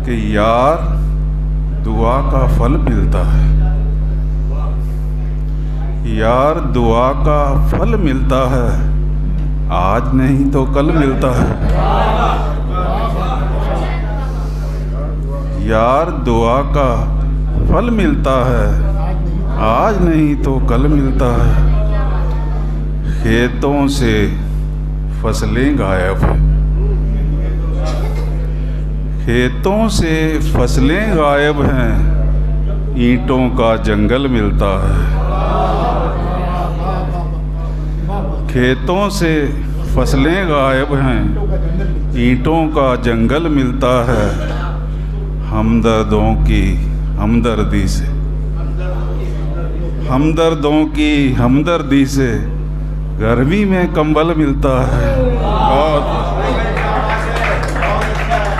कि यार दुआ का फल मिलता है, यार दुआ का फल मिलता है, आज नहीं तो कल मिलता है। यार दुआ का फल मिलता है, आज नहीं तो कल मिलता है। खेतों से फसलें गायब हैं, खेतों से फसलें गायब हैं, ईंटों का जंगल मिलता है। खेतों से फसलें गायब हैं, ईंटों का जंगल मिलता है। हमदर्दों की हमदर्दी से, हमदर्दों की हमदर्दी से गर्मी में कंबल मिलता है। बहुत